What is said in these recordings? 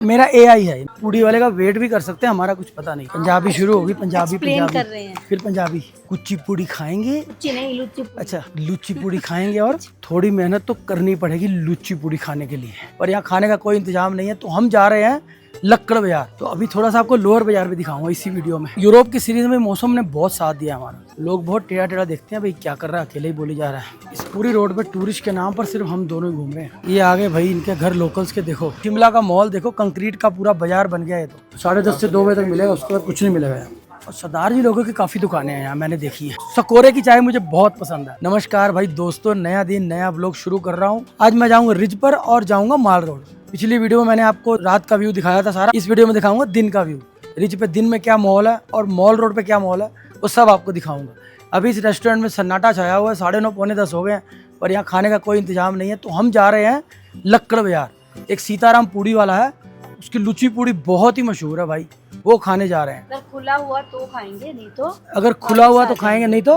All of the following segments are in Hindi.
मेरा एआई है, पूड़ी वाले का वेट भी कर सकते हैं, हमारा कुछ पता नहीं। पंजाबी शुरू होगी, पंजाबी कर रहे हैं। फिर पंजाबी। कुच्ची पूड़ी खाएंगे, नहीं लुच्ची। अच्छा लुच्ची पूड़ी खाएंगे और थोड़ी मेहनत तो करनी पड़ेगी लुच्ची पूड़ी खाने के लिए। पर यहाँ खाने का कोई इंतजाम नहीं है, तो हम जा रहे हैं लक्कड़ बाजार। तो अभी थोड़ा सा आपको लोअर बाजार भी दिखाऊंगा इसी वीडियो में। यूरोप की सीरीज में मौसम ने बहुत साथ दिया हमारा। लोग बहुत टेढ़ा टेढ़ा देखते हैं, भाई क्या कर रहा है, अकेले ही बोली जा रहा है। इस पूरी रोड पे टूरिस्ट के नाम पर सिर्फ हम दोनों ही घूम रहे हैं। ये आगे भाई इनके घर लोकल्स के देखो। शिमला का मॉल देखो, कंक्रीट का पूरा बाजार बन गया है। तो 10:30 से 2 बजे तक मिलेगा, उसके बाद कुछ नहीं मिलेगा। और सरदार जी लोगों की काफी दुकानें हैं यहाँ, मैंने देखी है। सकोरे की चाय मुझे बहुत पसंद है। नमस्कार भाई दोस्तों, नया दिन नया ब्लॉग शुरू कर रहा हूँ। आज मैं जाऊंगा रिज पर और जाऊंगा माल रोड। पिछली वीडियो में मैंने आपको रात का व्यू दिखाया था सारा, इस वीडियो में दिखाऊंगा दिन का व्यू। रिज पे दिन में क्या मॉल है और मॉल रोड पे क्या मॉल है, वो सब आपको दिखाऊंगा। अभी इस रेस्टोरेंट में सन्नाटा छाया हुआ है, 9:30 पौने 10 हो गए हैं, पर यहाँ खाने का कोई इंतजाम नहीं है। तो हम जा रहे हैं लक्कड़ बाजार। एक सीताराम पूड़ी वाला है, उसकी लुची पूड़ी बहुत ही मशहूर है भाई, वो खाने जा रहे हैं। अगर खुला हुआ तो खाएंगे, नहीं तो अगर खुला हुआ तो खाएंगे, नहीं तो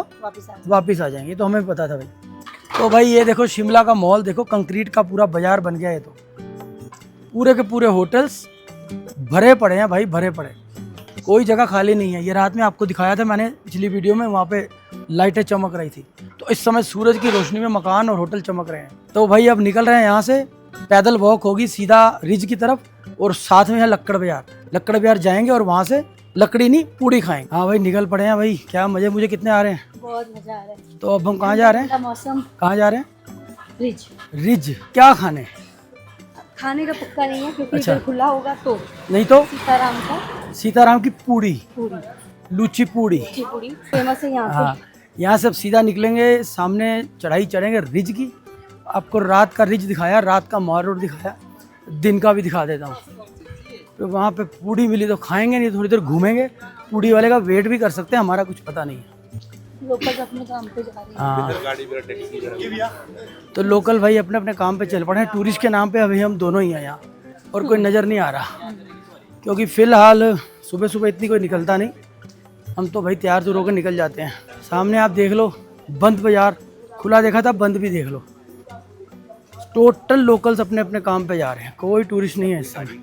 वापस आ जाएंगे। तो हमें पता था भाई। तो भाई ये देखो शिमला का मॉल देखो, कंक्रीट का पूरा बाजार बन गया है। तो पूरे के पूरे होटल्स भरे पड़े हैं भाई, भरे पड़े, कोई जगह खाली नहीं है। ये रात में आपको दिखाया था मैंने पिछली वीडियो में, वहाँ पे लाइटें चमक रही थी। तो इस समय सूरज की रोशनी में मकान और होटल चमक रहे हैं। तो भाई अब निकल रहे हैं यहाँ से, पैदल वॉक होगी सीधा रिज की तरफ, और साथ में है लक्कड़ बाजार। लक्कड़ बाजार जाएंगे और वहाँ से लकड़ी नहीं पूड़ी खाएंगे। हाँ भाई निकल पड़े हैं भाई, क्या मजे मुझे कितने आ रहे हैं, बहुत मजा आ रहा है। तो अब हम कहाँ जा रहे हैं, मौसम कहाँ जा रहे हैं, रिच। रिज। क्या खाने, खाने का पक्का नहीं है, क्योंकि अच्छा। अगर खुला होगा तो नहीं तो सीताराम की पूड़ी, लुची पूड़ी पूड़ी फेमस है यहाँ हाँ, यहाँ से अब सीधा निकलेंगे, सामने चढ़ाई चढ़ेंगे रिज की। आपको रात का रिज दिखाया, रात का मॉल रोड दिखाया, दिन का भी दिखा देता हूँ। तो वहाँ पे पूड़ी मिली तो खाएंगे, नहीं थोड़ी देर घूमेंगे। पूड़ी वाले का वेट भी कर सकते हैं, हमारा कुछ पता नहीं है। लोकल अपने काम पे जा रहे हैं। हाँ तो लोकल भाई अपने अपने काम पे चल पड़े हैं। टूरिस्ट के नाम पे अभी हम दोनों ही हैं यहाँ, और कोई नज़र नहीं आ रहा, क्योंकि फ़िलहाल सुबह सुबह इतनी कोई निकलता नहीं। हम तो भाई तैयार तो होकर निकल जाते हैं। सामने आप देख लो बंद बाजार, खुला देखा था, बंद भी देख लो। टोटल लोकल्स अपने अपने काम पे जा रहे हैं, कोई टूरिस्ट नहीं है इस समय।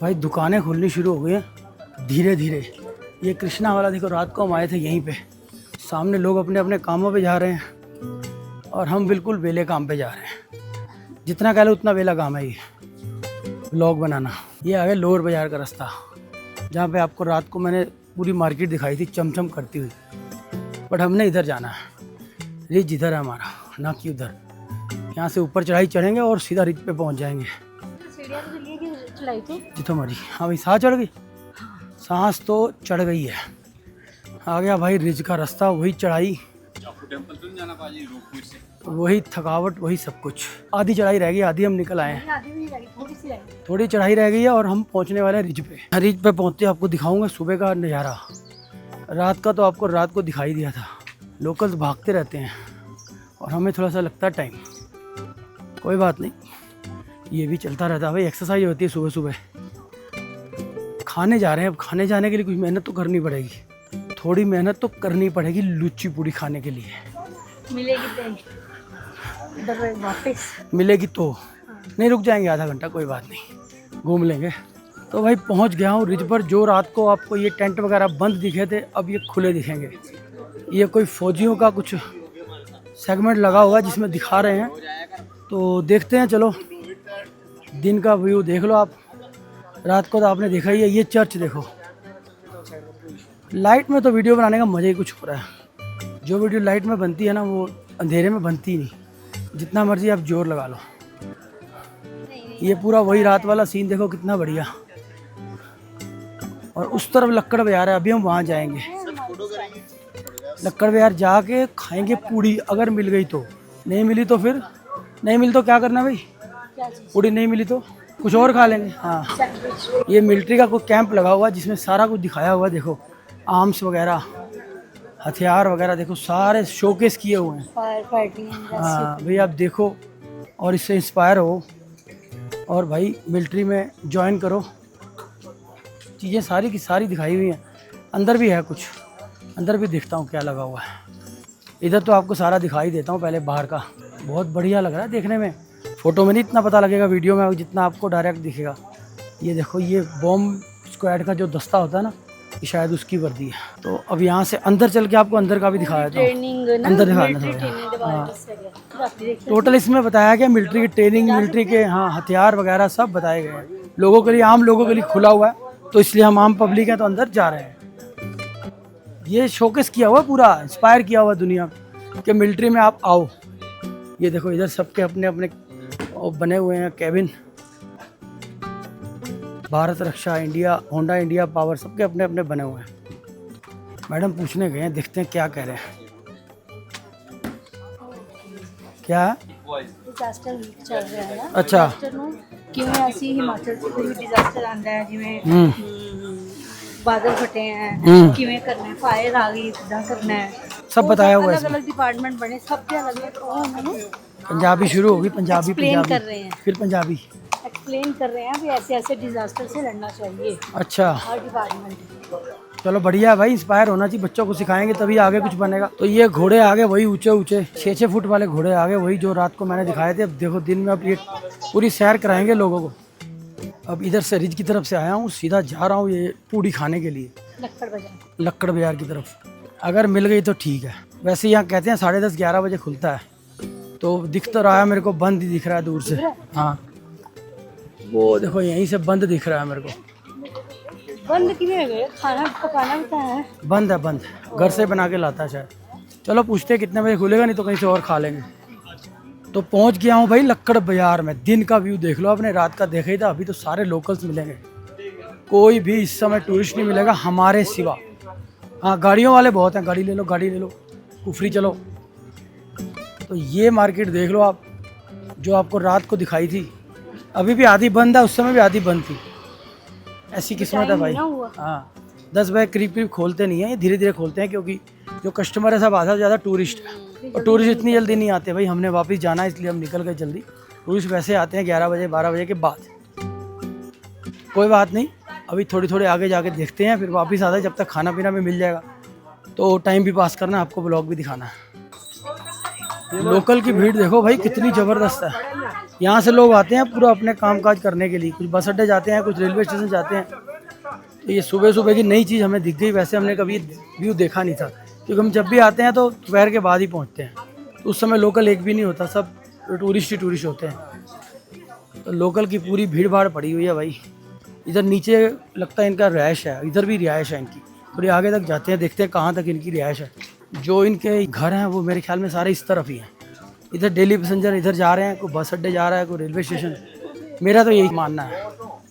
भाई दुकानें खुलनी शुरू हो गई हैं धीरे धीरे। ये कृष्णा वाला देखो, रात को हम आए थे यहीं पे। सामने लोग अपने अपने कामों पे जा रहे हैं, और हम बिल्कुल वेले काम पे जा रहे हैं। जितना कह लो उतना वेला काम है ये व्लॉग बनाना। ये आ गया लोअर बाजार का रास्ता, जहाँ पे आपको रात को मैंने पूरी मार्केट दिखाई थी चमचम करती हुई। बट हमने इधर जाना है, रिज इधर है हमारा, ना कि उधर। यहाँ से ऊपर चढ़ाई चढ़ेंगे और सीधा रिज पे पहुँच जाएंगे। जितो मरी, हाँ भाई सांस चढ़ गई, सांस तो चढ़ गई है। आ गया भाई रिज का रास्ता, वही चढ़ाई, वही थकावट, वही सब कुछ। आधी चढ़ाई रह गई, आधी हम निकल आए हैं। थोड़ी चढ़ाई रह गई है और हम पहुंचने वाले हैं रिज पे। रिज पे पहुंचते आपको दिखाऊंगा सुबह का नज़ारा। रात का तो आपको रात को दिखाई दिया था। लोकल्स भागते रहते हैं और हमें थोड़ा सा लगता है टाइम, कोई बात नहीं, ये भी चलता रहता है भाई। एक्सरसाइज होती है सुबह सुबह। खाने जा रहे हैं, अब खाने जाने के लिए कुछ मेहनत तो करनी पड़ेगी, थोड़ी मेहनत तो करनी पड़ेगी लुच्ची पूड़ी खाने के लिए। मिलेगी तो नहीं, रुक जाएंगे आधा घंटा, कोई बात नहीं, घूम लेंगे। तो भाई पहुंच गया हूँ रिज पर। जो रात को आपको ये टेंट वगैरह बंद दिखे थे, अब ये खुले दिखेंगे। ये कोई फौजियों का कुछ सेगमेंट लगा हुआ है जिसमें दिखा रहे हैं, तो देखते हैं। चलो दिन का व्यू देख लो आप, रात को तो आपने देखा ही है। ये चर्च देखो, लाइट में तो वीडियो बनाने का मज़ा ही कुछ हो रहा है। जो वीडियो लाइट में बनती है ना, वो अंधेरे में बनती नहीं, जितना मर्जी आप जोर लगा लो। ये पूरा वही रात वाला सीन देखो, कितना बढ़िया। और उस तरफ लक्कड़ बाजार है, अभी हम वहाँ जाएंगे। लक्कड़ बाजार जाके खाएंगे पूड़ी, अगर मिल गई तो। नहीं मिली तो फिर, नहीं मिली तो क्या करना भाई, पूड़ी नहीं मिली तो कुछ और खा लेंगे। हाँ ये मिलिट्री का कोई कैंप लगा हुआ है जिसमें सारा कुछ दिखाया हुआ है। देखो आर्म्स वगैरह, हथियार वगैरह देखो, सारे शोकेस किए हुए हैं। हाँ भाई आप देखो और इससे इंस्पायर हो, और भाई मिलिट्री में ज्वाइन करो। चीज़ें सारी की सारी दिखाई हुई हैं। अंदर भी है कुछ, अंदर भी दिखता हूँ क्या लगा हुआ है। इधर तो आपको सारा दिखाई देता हूँ, पहले बाहर का। बहुत बढ़िया लग रहा है देखने में, फोटो में नहीं इतना पता लगेगा, वीडियो में जितना आपको डायरेक्ट दिखेगा। ये देखो, ये बॉम्ब स्क्वाड का जो दस्ता होता है ना, ये शायद उसकी वर्दी है। तो अब यहाँ से अंदर चल के आपको अंदर का भी दिखाया था, अंदर दिखाना था। टोटल इसमें बताया गया मिलिट्री की ट्रेनिंग, मिलिट्री के हाँ हथियार वगैरह सब बताए गए हैं लोगों के लिए, आम लोगों के लिए खुला हुआ है, तो इसलिए हम आम पब्लिक हैं तो अंदर जा रहे हैं। ये शोकेस किया हुआ पूरा, इंस्पायर किया हुआ दुनिया कि मिलिट्री में आप आओ। ये देखो इधर सबके अपने अपने बने हुए हैं कैबिन, भारत रक्षा, इंडिया, होंडा इंडिया पावर, सबके अपने अपने बने हुए हैं। मैडम पूछने गए हैं, देखते हैं क्या कह रहे हैं। क्या डिजास्टर चल रहा है ना? अच्छा, ਕਿਵੇਂ ਅਸੀਂ ਹਿਮਾਚਲ ਚ ਕੋਈ ਡਿਜ਼ਾਸਟਰ ਆਂਦਾ ਹੈ ਜਿਵੇਂ ਬਾਦਲ ਫਟੇ हैं ਕਿਵੇਂ ਕਰਨਾ ਹੈ, ਫਾਇਰ ਆ ਗਈ ਕਿਦਾਂ ਕਰਨਾ ਹੈ, सब बताया हुआ है अलग अलग डिपार्टमेंट बने, सब के अलग अलग वो उन्होंने पंजाबी शुरू होगी, पंजाबी एक्सप्लेन कर पंजाबी रहे हैं, फिर पंजाबी एक्सप्लेन कर रहे हैं भी ऐसे ऐसे डिजास्टर से लड़ना चाहिए अच्छा हर डिपार्टमेंट। चलो बढ़िया है भाई, इंस्पायर होना चाहिए, बच्चों को सिखाएंगे तभी आगे कुछ बनेगा। तो ये घोड़े आगे वही ऊंचे ऊंचे 6-6 फुट वाले घोड़े आगे वही जो रात को मैंने दिखाए थे। अब देखो दिन में अब ये पूरी सैर कराएंगे लोगों को। अब इधर से रिज की तरफ से आया हूँ, सीधा जा रहा हूँ ये पूड़ी खाने के लिए लक्कड़ बाजार की तरफ। अगर मिल गई तो ठीक है, वैसे यहाँ कहते हैं 10:30-11 बजे खुलता है, तो दिख तो रहा है मेरे को, बंद ही दिख रहा है दूर से। हाँ वो देखो यहीं से बंद दिख रहा है मेरे को। बंद किए गए, खाना पकाना भी कहाँ है? बंद है, बंद, घर से बना के लाता है शायद। चलो पूछते हैं कितने बजे खुलेगा, नहीं तो कहीं से और खा लेंगे। तो पहुंच गया हूँ भाई लक्कड़ बाजार में। दिन का व्यू देख लो आपने, रात का देखा ही था। अभी तो सारे लोकल्स मिलेंगे, कोई भी इस समय टूरिस्ट नहीं मिलेगा हमारे सिवा। हाँ गाड़ियों वाले बहुत हैं, गाड़ी ले लो, गाड़ी ले लो, कुफरी चलो। तो ये मार्केट देख लो आप, जो आपको रात को दिखाई थी, अभी भी आधी बंद है, उस समय भी आधी बंद थी। ऐसी किस्मत है भाई। हाँ 10 बजे करीब करीब खोलते नहीं है, ये धीरे धीरे खोलते हैं, क्योंकि जो कस्टमर है सब आधा से ज़्यादा टूरिस्ट है, और टूरिस्ट इतनी जल्दी नहीं आते भाई। हमने वापस जाना है इसलिए हम निकल गए जल्दी। टूरिस्ट वैसे आते हैं 11 बजे 12 बजे के बाद। कोई बात नहीं, अभी थोड़ी थोड़ी आगे जाके देखते हैं, फिर वापस आता है। जब तक खाना पीना भी मिल जाएगा तो टाइम भी पास करना, आपको ब्लॉग भी दिखाना है। लोकल की भीड़ देखो भाई कितनी ज़बरदस्त है। यहाँ से लोग आते हैं पूरा अपने कामकाज करने के लिए, कुछ बस अड्डे जाते हैं, कुछ रेलवे स्टेशन जाते हैं। तो ये सुबह सुबह की नई चीज़ हमें दिख गई, वैसे हमने कभी व्यू देखा नहीं था, क्योंकि हम जब भी आते हैं तो दोपहर के बाद ही पहुँचते हैं। तो उस समय लोकल एक भी नहीं होता, सब टूरिस्ट ही टूरिस्ट होते हैं। तो लोकल की पूरी भीड़ भाड़ पड़ी हुई है भाई। इधर नीचे लगता है इनका रिहाइश है, इधर भी रिहाइश है इनकी। थोड़ी आगे तक जाते हैं, देखते हैं कहाँ तक इनकी रिहाइश है। जो इनके घर हैं वो मेरे ख्याल में सारे इस तरफ ही हैं। इधर डेली पैसेंजर इधर जा रहे हैं, कोई बस अड्डे जा रहा है, कोई रेलवे स्टेशन। मेरा तो यही मानना है,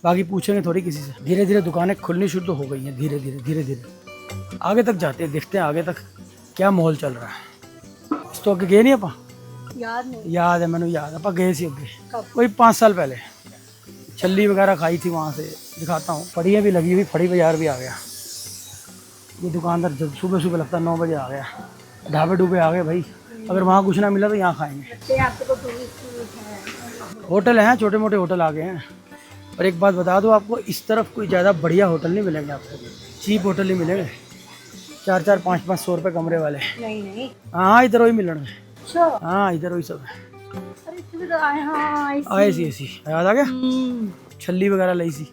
बाकी पूछेंगे थोड़ी किसी से। धीरे धीरे दुकानें खुलनी शुरू हो गई हैं, धीरे धीरे धीरे धीरे। आगे तक जाते हैं, देखते हैं आगे तक क्या माहौल चल रहा है। इस तो अगे गए नहीं आप? याद नहीं। याद है, मैंने याद है, आप गए सी अगे कोई 5 साल पहले। छल्ली वगैरह खाई थी वहाँ से, दिखाता हूँ। फड़ियाँ भी लगी हुई, फड़ी बाजार भी आ गया। ये दुकानदार जब सुबह सुबह लगता है 9 बजे आ गया। ढाबे डूबे आ गए भाई, अगर वहाँ कुछ ना मिला तो यहाँ खाएंगे। होटल हैं, छोटे मोटे होटल आ गए हैं। और एक बात बता दूँ आपको, इस तरफ कोई ज़्यादा बढ़िया होटल नहीं मिलेंगे आपको, चीप होटल नहीं मिलेंगे। 4-4, 5-5 सौ रुपये कमरे वाले। नहीं हाँ इधर वही मिलेंगे। अच्छा, हाँ इधर वही सब है। अरे तो आए, हाँ आए सी ऐसी याद आ गया, छल्ली वगैरह लाई सी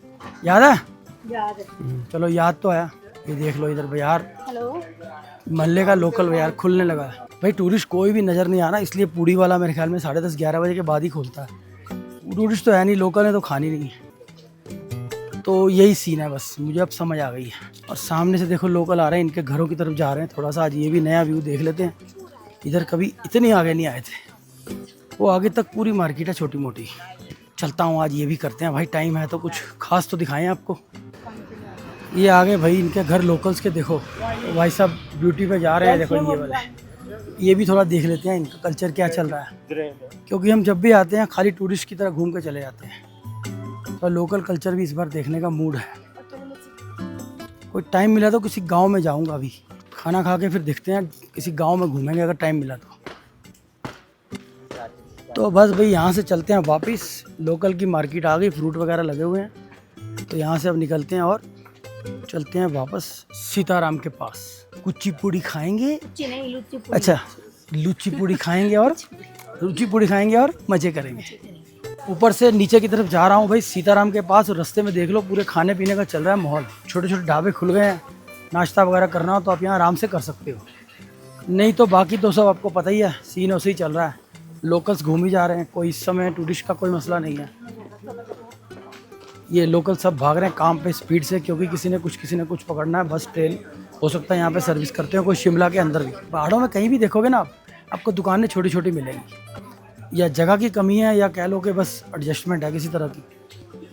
याद है। याद है। चलो याद तो आया। ये देख लो इधर बाजार, हेलो, महल्ले का लोकल बाजार खुलने लगा है भाई। टूरिस्ट कोई भी नज़र नहीं आना, इसलिए पूड़ी वाला मेरे ख्याल में 10:30-11 बजे के बाद ही खोलता है। टूरिस्ट तो है नहीं, लोकल है तो खानी नहीं है। तो यही सीन है बस, मुझे अब समझ आ गई है। और सामने से देखो लोकल आ रहे हैं, इनके घरों की तरफ जा रहे हैं। थोड़ा सा आज ये भी नया व्यू देख लेते हैं। इधर कभी इतनी आगे नहीं आए थे, वो आगे तक पूरी मार्केट है छोटी मोटी। चलता हूँ आज, ये भी करते हैं भाई, टाइम है तो कुछ खास तो दिखाएं आपको। ये आगे भाई इनके घर लोकल्स के देखो, तो भाई साहब ब्यूटी पे जा रहे हैं। देखो ये वाले, ये भी थोड़ा देख लेते हैं इनका कल्चर क्या चल रहा है, क्योंकि हम जब भी आते हैं खाली टूरिस्ट की तरह घूम के चले जाते हैं। तो लोकल कल्चर भी इस बार देखने का मूड है। कोई टाइम मिला तो किसी गांव में जाऊंगा, अभी खाना खा के फिर देखते हैं, किसी गांव में घूमेंगे अगर टाइम मिला तो बस भाई यहाँ से चलते हैं वापस। लोकल की मार्केट आ गई, फ्रूट वगैरह लगे हुए हैं। तो यहाँ से अब निकलते हैं और चलते हैं वापस सीताराम के पास। कुच्ची पूड़ी खाएंगे, अच्छा लुच्ची पूड़ी खाएंगे और रुचि पूड़ी खाएंगे और मज़े करेंगे। ऊपर से नीचे की तरफ जा रहा हूँ भाई सीताराम के पास। रास्ते में देख लो पूरे खाने पीने का चल रहा है माहौल। छोटे छोटे ढाबे खुल गए हैं, नाश्ता वगैरह करना हो तो आप यहाँ आराम से कर सकते हो। नहीं तो बाकी तो सब आपको पता ही है, सीन वैसे ही चल रहा है। लोकल्स घूम ही जा रहे हैं, कोई इस समय टूरिस्ट का कोई मसला नहीं है। ये लोकल सब भाग रहे हैं काम पे स्पीड से, क्योंकि किसी ने कुछ पकड़ना है, बस ट्रेन हो सकता है यहाँ पे सर्विस करते हो। कोई शिमला के अंदर भी, पहाड़ों में कहीं भी देखोगे ना आपको दुकानें छोटी छोटी मिलेंगी। या जगह की कमी है या कह लो कि बस एडजस्टमेंट है किसी तरह की।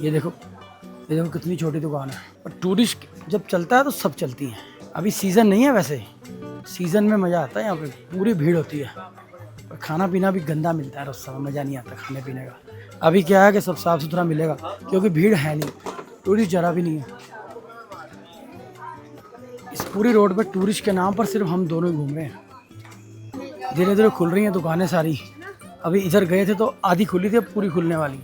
ये देखो कितनी छोटी दुकान है। और टूरिस्ट जब चलता है तो सब चलती हैं। अभी सीज़न नहीं है, वैसे सीज़न में मज़ा आता है। यहाँ पे पूरी भीड़ होती है और खाना पीना भी गंदा मिलता है, उस समय मज़ा नहीं आता खाने पीने का। अभी क्या है कि सब साफ़ सुथरा मिलेगा क्योंकि भीड़ है नहीं, टूरिस्ट जरा भी नहीं है। इस पूरी रोड पर टूरिस्ट के नाम पर सिर्फ हम दोनों ही घूम रहे हैं। धीरे धीरे खुल रही हैं दुकानें सारी। अभी इधर गए थे तो आधी खुली थी, अब पूरी खुलने वाली।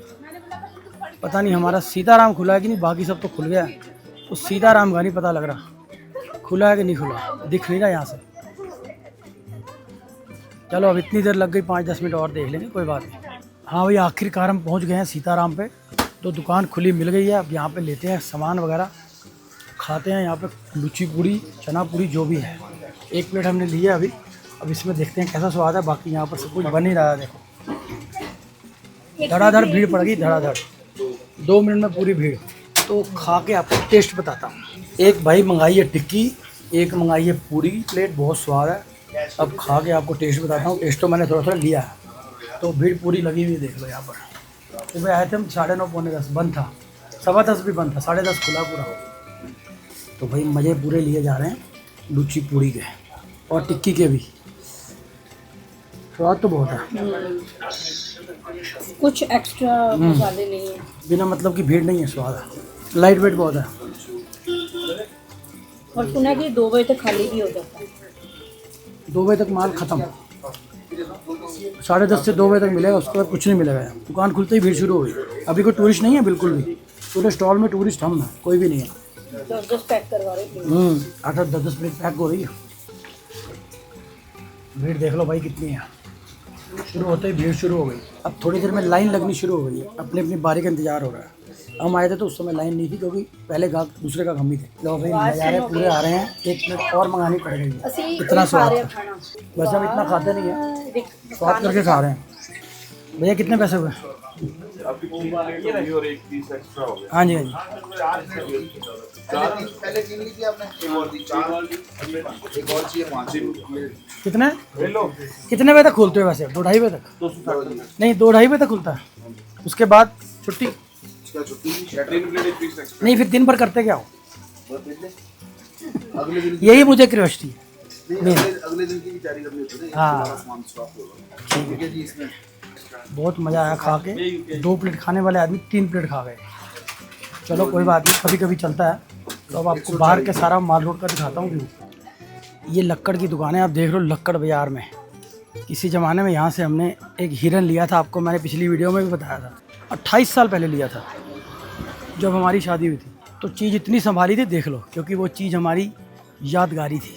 पता नहीं हमारा सीताराम खुला है कि नहीं, बाकी सब तो खुल गया है। तो सीताराम का नहीं पता लग रहा खुला है कि नहीं खुला, दिख नहीं रहा यहाँ से। चलो अब इतनी देर लग गई, 5-10 मिनट और देख लेंगे, कोई बात नहीं। हाँ भाई आखिरकार हम पहुँच गए हैं सीताराम पे। तो दुकान खुली मिल गई है। अब यहाँ पे लेते हैं सामान वगैरह, खाते हैं। यहाँ पे लुची पूड़ी, चना पूड़ी जो भी है, 1 प्लेट हमने ली है अभी। अब इसमें देखते हैं कैसा स्वाद है। बाकी यहाँ पर सब कुछ बन ही रहा है। देखो धड़ाधड़ भीड़ पड़ गई, धड़ाधड़ 2 मिनट में पूरी भीड़। तो खा के आपको टेस्ट बताता हूँ। एक भाई मंगाई है टिक्की, एक मंगाई है पूरी प्लेट, बहुत स्वाद है। अब खा के आपको टेस्ट बताता हूँ। टेस्ट तो मैंने थोड़ा थोड़ा लिया है। तो भीड़ पूरी लगी हुई देख लो यहाँ पर। तो भाई आए थे हम 9:30-10 बंद था, 10:15 भी बंद था, 10:30 खुला पूरा। तो भाई मज़े पूरे लिए जा रहे हैं लुची पूड़ी के और टिक्की के भी। स्वाद तो बहुत है, कुछ एक्स्ट्रा मसाले नहीं है, बिना मतलब की भीड़ नहीं है, स्वाद है, लाइट वेट बहुत है। और सुना कि 2 बजे तक खाली भी हो जाता है। 2 बजे तक माल ख़त्म, 10:30 से 2 बजे तक मिलेगा, उसके बाद कुछ नहीं मिलेगा। दुकान खुलते ही भीड़ शुरू हो गई। अभी कोई टूरिस्ट नहीं है बिल्कुल भी, पूरे स्टॉल में टूरिस्ट हम हैं, कोई भी नहीं है। 10 पैक करवा रहे 8-10 प्लेट पैक हो रही है। भीड़ देख लो भाई कितनी है। शुरू होते ही भीड़ शुरू हो गई। अब थोड़ी देर में लाइन लगनी शुरू हो गई है, अपनी अपनी बारी का इंतजार हो रहा है। हम आए थे तो उस समय लाइन नहीं थी, क्योंकि पहले गाहक दूसरे का हम ही थे। लो भाई नज़ारे पूरे आ रहे हैं। 1 प्लेट और मंगानी पड़ गई है, इतना स्वाद है। वैसे हम इतना खाते नहीं है, स्वाद करके खा रहे हैं। भैया कितने पैसे हुए? हाँ जी हाँ जी। कितने बजे तक खोलते हो वैसे? 2-2:30 बजे तक? नहीं 2-2:30 बजे तक खुलता है, उसके बाद छुट्टी नहीं। फिर दिन भर करते क्या हो? यही मुझे क्यूरियोसिटी है। अगले दिन की तैयारी करनी होती है। हाँ ठीक है जी। इसमें बहुत मज़ा आया खा के। 2 प्लेट खाने वाले आदमी 3 प्लेट खा गए। चलो कोई बात नहीं, कभी कभी चलता है। तो अब आपको बाहर के सारा माल रोड का दिखाता हूँ। ये लक्कड़ की दुकान है, आप देख लो लक्कड़ बाज़ार में। किसी ज़माने में यहाँ से हमने एक हिरन लिया था, आपको मैंने पिछली वीडियो में भी बताया था। 28 साल पहले लिया था जब हमारी शादी हुई थी। तो चीज़ इतनी संभाली थी देख लो, क्योंकि वो चीज़ हमारी यादगारी थी।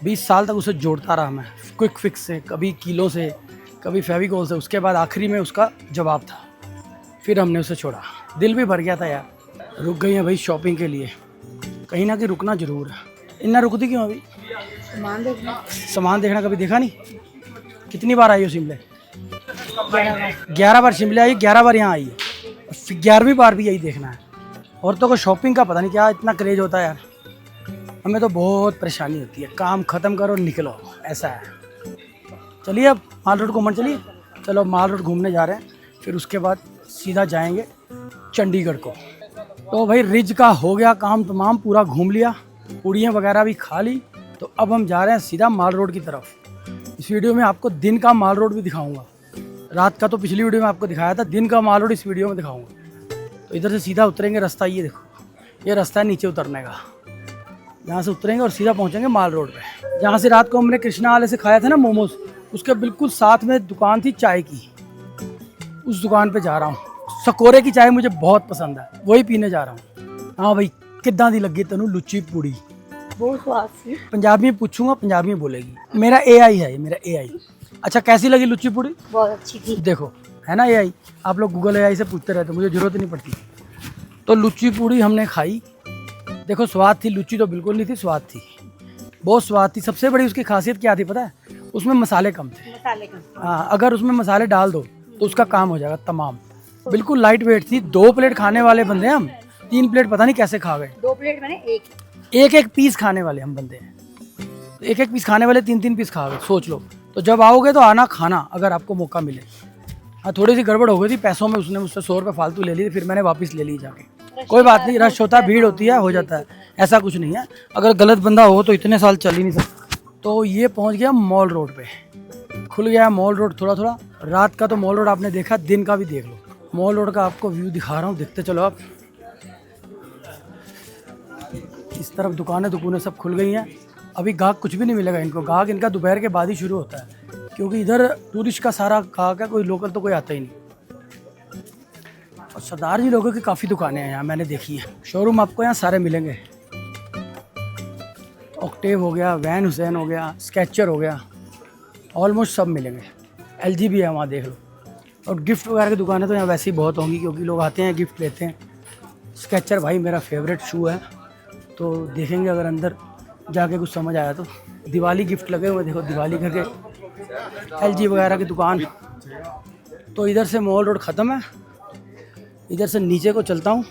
20 साल तक उसे जोड़ता रहा मैं, क्विक फिक्स से, कभी कीलो से, कभी फेविकोल से। उसके बाद आखिरी में उसका जवाब था, फिर हमने उसे छोड़ा। दिल भी भर गया था यार। रुक गई हैं भाई शॉपिंग के लिए, कहीं ना कहीं रुकना ज़रूर है। इतना रुकती क्यों अभी? सामान देखना कभी देखा नहीं? कितनी बार आई हो शिमले? 11 बार शिमले आई, 11 बार यहाँ आई है, 11वीं बार भी यही देखना है। औरतों को शॉपिंग का पता नहीं क्या इतना क्रेज होता है यार। हमें तो बहुत परेशानी होती है, काम ख़त्म करो निकलो, ऐसा है। चलिए अब माल रोड घूमने चलिए। चलो माल रोड घूमने जा रहे हैं, फिर उसके बाद सीधा जाएंगे चंडीगढ़ को। तो भाई रिज का हो गया काम तमाम, पूरा घूम लिया, पूड़ियाँ वगैरह भी खा ली। तो अब हम जा रहे हैं सीधा माल रोड की तरफ। इस वीडियो में आपको दिन का माल रोड भी दिखाऊंगा। रात का तो पिछली वीडियो में आपको दिखाया था, दिन का माल रोड इस वीडियो में दिखाऊंगा। तो इधर से सीधा उतरेंगे, रास्ता ये देखो, ये रास्ता है नीचे उतरने का। यहाँ से उतरेंगे और सीधा पहुँचेंगे माल रोड पे, जहाँ से रात को हमने कृष्णा वाले से खाया था ना मोमोज, उसके बिल्कुल साथ में दुकान थी चाय की। उस दुकान पे जा रहा हूँ। सकोरे की चाय मुझे बहुत पसंद है, वही पीने जा रहा हूँ। हाँ भाई किद्दां दी लगी तेनू लुची पूड़ी? बहुत स्वाद सी। पंजाबी में पूछूंगा, पंजाबी में बोलेगी। मेरा AI है ये, मेरा AI। अच्छा कैसी लगी लुची पूड़ी? बहुत अच्छी थी। देखो है ना AI, आप लोग गूगल AI से पूछते रहते, मुझे ज़रूरत ही नहीं पड़ती। तो लुच्ची पूड़ी हमने खाई, देखो स्वाद थी, लुच्ची तो बिल्कुल नहीं थी, स्वाद थी, बहुत स्वाद थी। सबसे बड़ी उसकी खासियत क्या थी पता है, उसमें मसाले कम थे। मसाले कम। हाँ, अगर उसमें मसाले डाल दो तो उसका काम हो जाएगा तमाम। बिल्कुल लाइट वेट थी, 2 प्लेट खाने वाले बंदे हैं हम, 3 प्लेट पता नहीं कैसे खा गए। 2 प्लेट मैंने एक पीस खाने वाले हम बंदे हैं, एक पीस खाने वाले 3 पीस खा गए, सोच लो। तो जब आओगे तो आना खाना, अगर आपको मौका मिले। हाँ, थोड़ी सी गड़बड़ हो गई थी पैसों में, उसने मुझसे 100 रुपये फालतू ले लिए, फिर मैंने वापस ले ली जाके। कोई बात नहीं, रश होता है, भीड़ होती है, हो जाता है, ऐसा कुछ नहीं है। अगर गलत बंदा हो तो इतने साल चल ही नहीं सकता। तो ये पहुंच गया मॉल रोड पे, खुल गया मॉल रोड थोड़ा थोड़ा। रात का तो मॉल रोड आपने देखा, दिन का भी देख लो। मॉल रोड का आपको व्यू दिखा रहा हूँ, देखते चलो आप। इस तरफ दुकानें सब खुल गई हैं। अभी गाहक कुछ भी नहीं मिलेगा इनको, गाहक इनका दोपहर के बाद ही शुरू होता है, क्योंकि इधर टूरिस्ट का सारा गाहक है, कोई लोकल तो कोई आता ही नहीं। और सरदार जी लोगों की काफ़ी दुकानें हैं यहाँ, मैंने देखी है। शोरूम आपको यहाँ सारे मिलेंगे, ऑक्टेव हो गया, वैन हुसैन हो गया, स्केचर हो गया, ऑलमोस्ट सब मिलेंगे। LG भी है वहाँ, देख लो। और गिफ्ट वगैरह की दुकानें तो यहाँ वैसे ही बहुत होंगी, क्योंकि लोग आते हैं गिफ्ट लेते हैं। स्केचर भाई मेरा फेवरेट शू है, तो देखेंगे अगर अंदर जाके कुछ समझ आया तो। दिवाली गिफ्ट लगे हुए, देखो दिवाली करके, LG वगैरह की दुकान। तो इधर से मॉल रोड ख़त्म है, इधर से नीचे को चलता हूँ,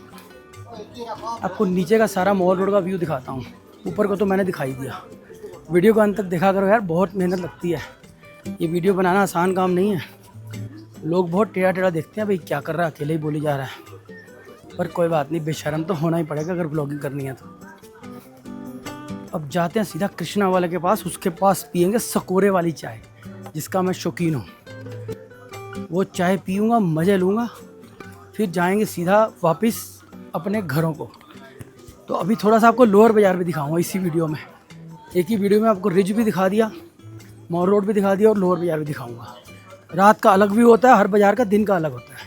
आपको नीचे का सारा मॉल रोड का व्यू दिखाता हूँ। ऊपर को तो मैंने दिखाई दिया, वीडियो को अंत तक देखा करो यार, बहुत मेहनत लगती है। ये वीडियो बनाना आसान काम नहीं है, लोग बहुत टेढ़ा टेढ़ा देखते हैं, भाई क्या कर रहा है, अकेले ही बोली जा रहा है। पर कोई बात नहीं, बेशर्म तो होना ही पड़ेगा अगर ब्लॉगिंग करनी है तो। अब जाते हैं सीधा कृष्णा वाले के पास, उसके पास पियेंगे सकोरे वाली चाय, जिसका मैं शौकीन हूँ। वो चाय पीऊँगा, मज़े लूँगा, फिर जाएंगे सीधा वापस अपने घरों को। तो अभी थोड़ा सा आपको लोअर बाज़ार भी दिखाऊंगा इसी वीडियो में। एक ही वीडियो में आपको रिज भी दिखा दिया, मॉल रोड भी दिखा दिया, और लोअर बाज़ार भी दिखाऊंगा। रात का अलग व्यू होता है, हर बाज़ार का दिन का अलग होता है।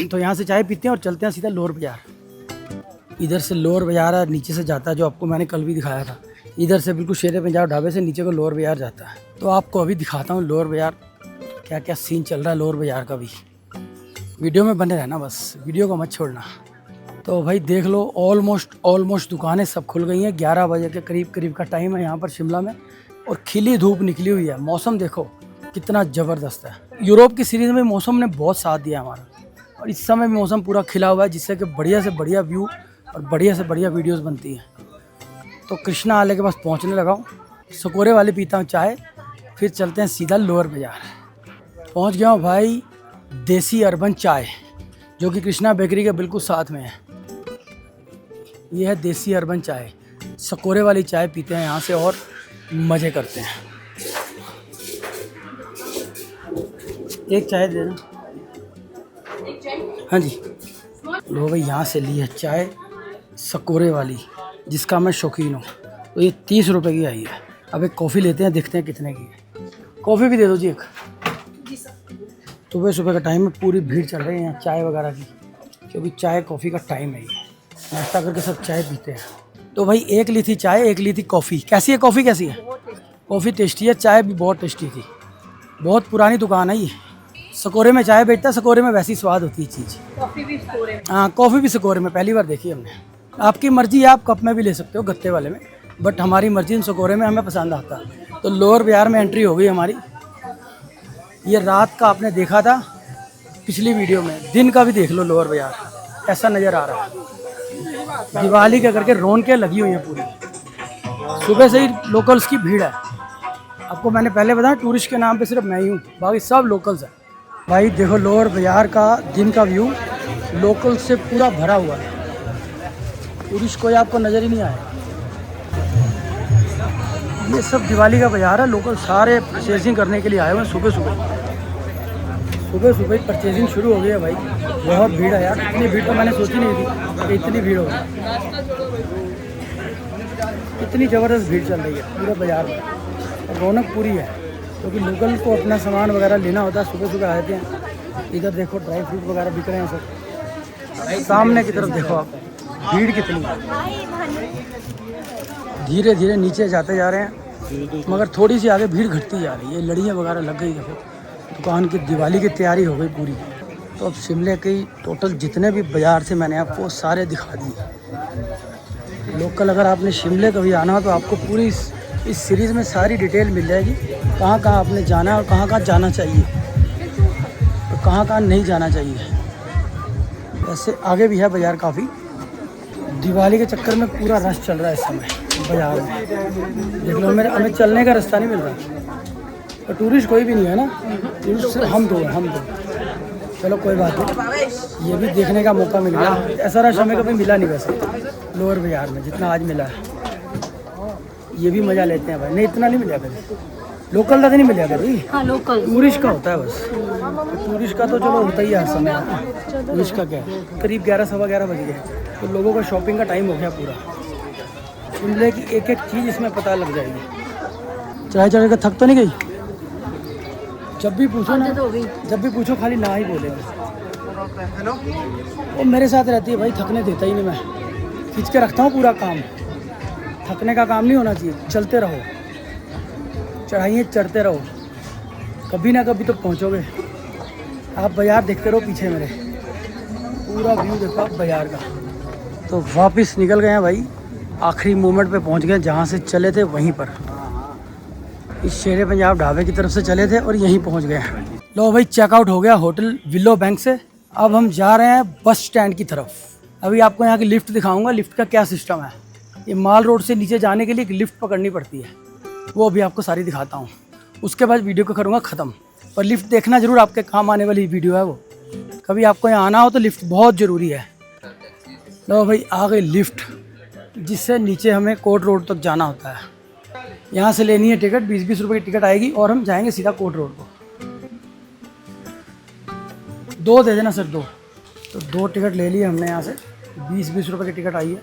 तो यहाँ से चाय पीते हैं और चलते हैं सीधा लोअर बाज़ार। इधर से लोअर बाज़ार है, नीचे से जाता है, जो आपको मैंने कल भी दिखाया था। इधर से बिल्कुल शेर पंजाब ढाबे से नीचे को लोअर बाज़ार जाता है। तो आपको अभी दिखाता हूँ लोअर बाज़ार, क्या क्या सीन चल रहा है लोअर बाज़ार का भी। वीडियो में बने रहना बस, वीडियो को मत छोड़ना। तो भाई देख लो, ऑलमोस्ट दुकानें सब खुल गई हैं। 11 बजे के करीब का टाइम है यहाँ पर शिमला में, और खिली धूप निकली हुई है। मौसम देखो कितना ज़बरदस्त है। यूरोप की सीरीज़ में मौसम ने बहुत साथ दिया हमारा, और इस समय भी मौसम पूरा खिला हुआ है, जिससे कि बढ़िया से बढ़िया व्यू और बढ़िया से बढ़िया वीडियोस बनती हैं। तो कृष्णा वाले के पास पहुँचने लगा हूँ, सकोरे वाले पीता हूँ चाय, फिर चलते हैं सीधा लोअर बाज़ार। पहुँच गया हूँ भाई देसी अर्बन चाय, जो कि कृष्णा बेकरी के बिल्कुल साथ में है। ये है देसी अर्बन चाय, सकोरे वाली चाय पीते हैं यहाँ से और मज़े करते हैं। एक चाय दे देना। हाँ जी, लो भाई, यहाँ से ली है चाय सकोरे वाली, जिसका मैं शौकीन हूँ। तो ये 30 रुपए की आई है। अब एक कॉफ़ी लेते हैं, देखते हैं कितने की है। कॉफ़ी भी दे दो जी एक। सुबह का टाइम है, पूरी भीड़ चल रही है यहाँ चाय वगैरह की, क्योंकि चाय कॉफ़ी का टाइम है। ये नाश्ता करके सब चाय पीते हैं। तो भाई एक ली थी चाय, एक ली थी कॉफ़ी। कैसी है कॉफ़ी? कैसी है? कॉफ़ी टेस्टी है, चाय भी बहुत टेस्टी थी। बहुत पुरानी दुकान है ये, सकोरे में चाय बेचता है। सकोरे में वैसी स्वाद होती है चीज़। कॉफ़ी भी सकोरे में? हाँ, कॉफ़ी भी सकोरे में पहली बार देखी हमने। आपकी मर्जी है, आप कप में भी ले सकते हो, गत्ते वाले में, बट हमारी मर्जी सकोरे में हमें पसंद आता है। तो लोअर बाज़ार में एंट्री हो गई हमारी। ये रात का आपने देखा था पिछली वीडियो में, दिन का भी देख लो लोअर बाज़ार कैसा नज़र आ रहा है। दिवाली के करके रौनकें लगी हुई हैं पूरी, सुबह से ही लोकल्स की भीड़ है। आपको मैंने पहले बताया टूरिस्ट के नाम पे सिर्फ मैं ही हूँ, बाकी सब लोकल्स हैं। भाई देखो लोअर बाज़ार का दिन का व्यू, लोकल से पूरा भरा हुआ है, टूरिस्ट कोई आपको नज़र ही नहीं आया। ये सब दिवाली का बाज़ार है, लोकल सारे परचेजिंग करने के लिए आए हुए हैं। सुबह सुबह परचेजिंग शुरू हो गई है भाई। बहुत भीड़ है यार, इतनी भीड़ तो मैंने सोची नहीं थी कि इतनी भीड़ होगी। इतनी ज़बरदस्त भीड़ चल रही है पूरे बाज़ार में, और रौनक पूरी है, क्योंकि लोकल को अपना सामान वगैरह लेना होता है। सुबह आते हैं। इधर देखो ड्राई फ्रूट वगैरह बिक रहे हैं सब। सामने की तरफ देखो आप, भीड़ कितनी है। धीरे धीरे नीचे जाते जा रहे हैं, मगर थोड़ी सी आगे भीड़ घटती जा रही है। लड़ियाँ वगैरह लग गई, देखो दुकान की दिवाली की तैयारी हो गई पूरी। तो अब शिमले के टोटल जितने भी बाज़ार से मैंने आपको सारे दिखा दिए। लोकल अगर आपने शिमले कभी आना हो तो आपको पूरी इस सीरीज़ में सारी डिटेल मिल जाएगी, कहाँ कहाँ आपने जाना है और कहाँ कहाँ जाना चाहिए और कहाँ कहाँ नहीं जाना चाहिए। वैसे आगे भी है बाज़ार काफ़ी। दिवाली के चक्कर में पूरा रश चल रहा है इस समय बाज़ार में। देख लो हमें चलने का रास्ता नहीं मिल रहा और टूरिस्ट कोई भी नहीं है ना, टूरिस्ट सिर्फ हम दो। चलो कोई बात नहीं, ये भी देखने का मौका मिल गया। ऐसा रश हमें कभी मिला नहीं वैसे लोअर बाज़ार में जितना आज मिला है। ये भी मज़ा लेते हैं भाई। नहीं इतना नहीं मिला कभी, लोकल का तो नहीं मिला कभी। हाँ लोकल टूरिस्ट का होता है बस। टूरिस्ट का तो चलो होता ही है हर समय। टूरिस्ट का क्या है, करीब 11 सवा 11 बज गए तो लोगों का शॉपिंग का टाइम हो गया पूरा। शिमले की एक एक चीज़ इसमें पता लग जाएगी। चढ़ाई चढ़ाई का थक तो नहीं गई? जब भी पूछो ना, जब भी पूछो खाली ना ही बोले। वो मेरे साथ रहती है भाई, थकने देता ही नहीं मैं। खींच के रखता हूँ पूरा काम। थकने का काम नहीं होना चाहिए, चलते रहो, चढ़ाइए चढ़ते रहो, कभी ना कभी तो पहुँचोगे। आप बाज़ार देखते रहो पीछे मेरे, पूरा व्यू देखो आप बाज़ार का। तो वापस निकल गए हैं भाई, आखिरी मोमेंट पे पहुंच गए जहां से चले थे वहीं पर। इस शेरे पंजाब ढाबे की तरफ से चले थे और यहीं पहुंच गए। लो भाई चेकआउट हो गया होटल विलो बैंक से। अब हम जा रहे हैं बस स्टैंड की तरफ। अभी आपको यहाँ की लिफ्ट दिखाऊंगा, लिफ्ट का क्या सिस्टम है। ये माल रोड से नीचे जाने के लिए एक लिफ्ट पकड़नी पड़ती है, वो अभी आपको सारी दिखाता हूँ। उसके बाद वीडियो को करूँगा ख़त्म। पर लिफ्ट देखना ज़रूर, आपके काम आने वाली वीडियो है वो। कभी आपको यहाँ आना हो तो लिफ्ट बहुत ज़रूरी है। लो भाई आ गई लिफ्ट, जिससे नीचे हमें कोट रोड तक जाना होता है। यहाँ से लेनी है टिकट, 20-20 रुपए की टिकट आएगी और हम जाएंगे सीधा कोट रोड को। 2 दे देना सर, 2। तो 2 टिकट ले लिए हमने यहाँ से, 20-20 रुपए की टिकट आई है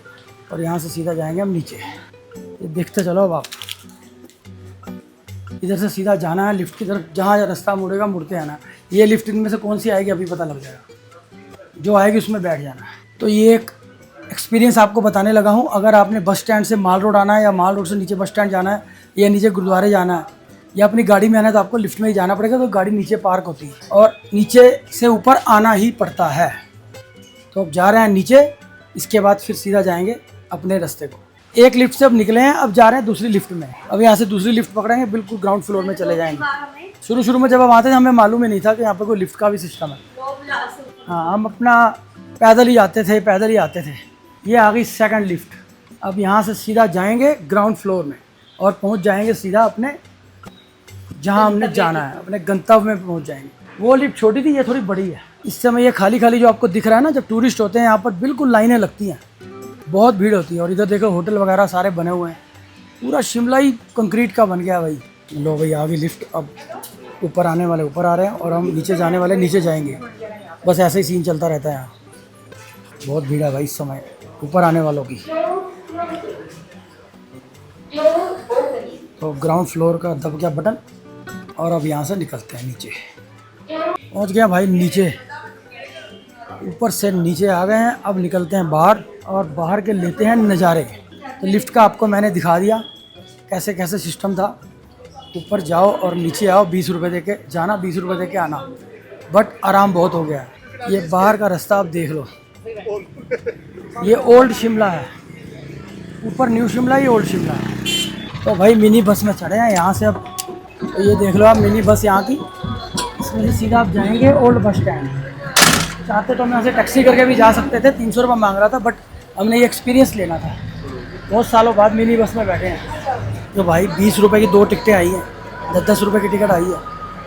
और यहाँ से सीधा जाएंगे हम नीचे। ये देखते चलो अब आप, इधर से सीधा जाना है लिफ्ट की तरफ, जहाँ रास्ता मुड़ेगा मुड़ते आना। ये लिफ्ट इनमें से कौन सी आएगी अभी पता लग जाएगा, जो आएगी उसमें बैठ जाना है। तो ये एक एक्सपीरियंस आपको बताने लगा हूँ। अगर आपने बस स्टैंड से माल रोड आना है या माल रोड से नीचे बस स्टैंड जाना है या नीचे गुरुद्वारे जाना है या अपनी गाड़ी में आना है तो आपको लिफ्ट में ही जाना पड़ेगा। तो गाड़ी नीचे पार्क होती है और नीचे से ऊपर आना ही पड़ता है। तो अब जा रहे हैं नीचे, इसके बाद फिर सीधा जाएंगे अपने रास्ते को। एक लिफ्ट से अब निकले हैं, अब जा रहे हैं दूसरी लिफ्ट में। अब यहाँ से दूसरी लिफ्ट पकड़ेंगे, बिल्कुल ग्राउंड फ्लोर में चले जाएंगे। शुरू में जब हम आते थे हमें मालूम ही नहीं था कि यहाँ पर कोई लिफ्ट का भी सिस्टम है। हाँ, हम अपना पैदल ही जाते थे, पैदल ही आते थे। ये आ गई सेकंड लिफ्ट। अब यहाँ से सीधा जाएंगे ग्राउंड फ्लोर में और पहुँच जाएंगे सीधा अपने जहाँ हमने जाना है, अपने गंतव्य में पहुँच जाएंगे। वो लिफ्ट छोटी थी, ये थोड़ी बड़ी है। इस समय ये खाली खाली जो आपको दिख रहा है ना, जब टूरिस्ट होते हैं यहाँ पर बिल्कुल लाइनें लगती हैं, बहुत भीड़ होती है। और इधर देखो होटल वगैरह सारे बने हुए हैं, पूरा शिमला ही कंक्रीट का बन गया भाई। लो भाई आ गई लिफ्ट। अब ऊपर आने वाले ऊपर आ रहे हैं और हम नीचे जाने वाले नीचे जाएंगे। बस ऐसे ही सीन चलता रहता है यहाँ। बहुत भीड़ है भाई इस समय ऊपर आने वालों की। तो ग्राउंड फ्लोर का दब गया बटन और अब यहाँ से निकलते हैं नीचे। पहुँच गया भाई नीचे, ऊपर से नीचे आ गए हैं। अब निकलते हैं बाहर और बाहर के लेते हैं नज़ारे। तो लिफ्ट का आपको मैंने दिखा दिया कैसे कैसे सिस्टम था। ऊपर जाओ और नीचे आओ, 20 रुपये दे के जाना, 20 रुपये दे के आना। बट आराम बहुत हो गया। ये बाहर का रास्ता आप देख लो, ये ओल्ड शिमला है। ऊपर न्यू शिमला, ये ओल्ड शिमला है। तो भाई मिनी बस में चढ़े हैं यहाँ से। अब तो ये देख लो आप मिनी बस यहाँ की, इसमें से सीधा आप जाएंगे ओल्ड बस स्टैंड। चाहते तो हम यहाँ से टैक्सी करके भी जा सकते थे, 300 रुपये मांग रहा था, बट हमने ये एक्सपीरियंस लेना था। बहुत सालों बाद मिनी बस में बैठे हैं। तो भाई 20 रुपये की 2 टिकटें आई हैं, 10-10 रुपये की टिकट आई है।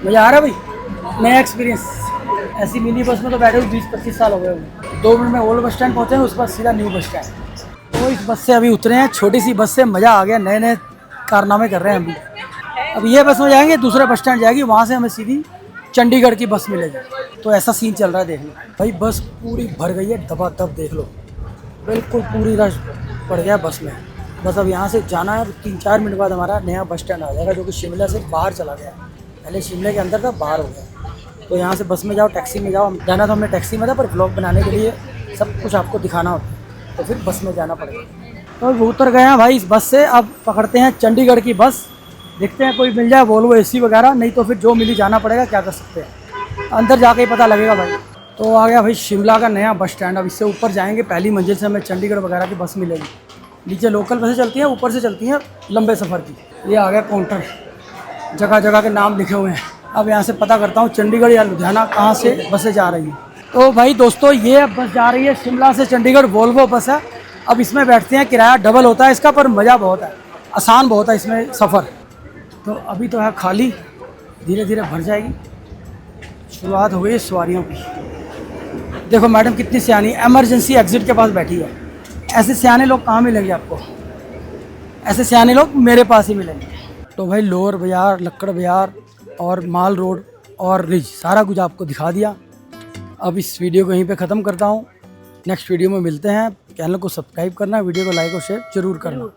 मज़ा आ रहा है भाई, नया एक्सपीरियंस। ऐसी मिनी बस में तो बैठे हुए 20-25 साल हो गए होंगे। 2 मिनट में ओल्ड बस स्टैंड पहुँचे हैं, उसके बाद सीधा न्यू बस स्टैंड। तो इस बस से अभी उतरे हैं, छोटी सी बस से मज़ा आ गया। नए नए कारनामे कर रहे हैं अभी। अब ये बस में जाएंगे, दूसरे बस स्टैंड जाएगी, वहाँ से हमें सीधी चंडीगढ़ की बस मिलेगी। तो ऐसा सीन चल रहा है, देख लो भाई। बस पूरी भर गई है दबादब, देख लो बिल्कुल पूरी रश पड़ गया बस में। बस अब यहाँ से जाना है, 3-4 मिनट बाद हमारा नया बस स्टैंड आ जाएगा, जो कि शिमला से बाहर चला गया। पहले शिमले के अंदर था, बाहर हो गया। तो यहाँ से बस में जाओ, टैक्सी में जाओ। जाना तो हमने टैक्सी में था, पर ब्लॉग बनाने के लिए सब कुछ आपको दिखाना होता है, तो फिर बस में जाना पड़ेगा। तो उतर गए हैं भाई इस बस से। अब पकड़ते हैं चंडीगढ़ की बस देखते हैं कोई मिल जाए वोल्वो एसी वगैरह, नहीं तो फिर जो मिली जाना पड़ेगा, क्या कर सकते हैं, अंदर जाके ही पता लगेगा भाई। तो आ गया भाई शिमला का नया बस स्टैंड। अब इससे ऊपर जाएंगे, पहली मंजिल से हमें चंडीगढ़ वगैरह की बस मिलेगी। नीचे लोकल बसें चलती हैं, ऊपर से चलती हैं लंबे सफ़र की। ये आ गया काउंटर, जगह जगह के नाम लिखे हुए हैं। अब यहाँ से पता करता हूँ चंडीगढ़ या लुधियाना कहाँ से बसें जा रही हैं। तो भाई दोस्तों ये अब बस जा रही है शिमला से चंडीगढ़, वोल्वो बस है। अब इसमें बैठते हैं, किराया डबल होता है इसका, पर मज़ा बहुत है, आसान बहुत है इसमें सफ़र। तो अभी तो है खाली, धीरे धीरे भर जाएगी। शुरुआत हो गई सवारियों की। देखो मैडम कितनी सियानी, एमरजेंसी एग्जिट के पास बैठी है। ऐसे सियाने लोग कहाँ मिलेंगे आपको, ऐसे सियाने लोग मेरे पास ही मिलेंगे। तो भाई लोअर बाजार, लक्कड़ बाजार और माल रोड और रिज सारा कुछ आपको दिखा दिया। अब इस वीडियो को यहीं पे ख़त्म करता हूँ। नेक्स्ट वीडियो में मिलते हैं। चैनल को सब्सक्राइब करना, वीडियो को लाइक और शेयर जरूर करना।